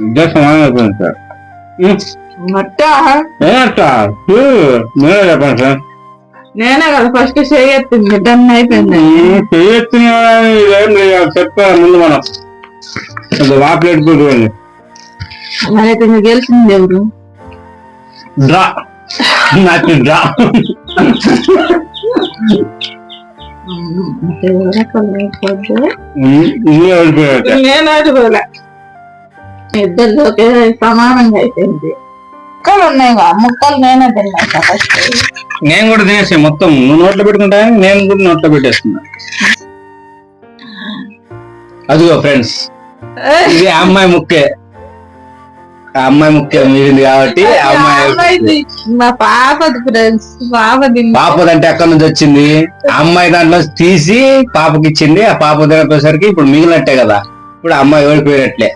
ఇద్దరు సమానం అయిపోయింది సార్. మీరే చెప్పండి సార్. నేనే కదా ఫస్ట్ చేయెత్తింది, డన్ అయిపోయింది. చేయొచ్చిన చెప్తారు ముందు మనం వా ప్లేట్ కూర్చోండి. మరైతే మీరు గెలిచింది ఎవరు? డ్రా నాకు డ్రా. నేను ఆడిపోలే, ఇద్దరు ఒకే సమానంగా అయిపోయింది. ముక్కలు ఉన్నాయి, ముక్కలు నేనే తిన్నా ఫస్ట్. నేను కూడా తినేసా మొత్తం. నువ్వు నోట్లో పెట్టుకుంటా, నేను కూడా నోట్లో పెట్టేస్తున్నా. అదిగో ఫ్రెండ్స్, ఇది అమ్మాయి ముక్కే. ఆ అమ్మాయి ముఖ్య మీరింది కాబట్టి మా పాపది ఫ్రెండ్స్. పాపదంటే ఎక్కడి నుంచి వచ్చింది? అమ్మాయి దాంట్లో తీసి పాపకి ఇచ్చింది. ఆ పాప తినపోయేసరికి ఇప్పుడు మిగిలినట్టే కదా. ఇప్పుడు అమ్మాయి ఓడిపోయినట్లే.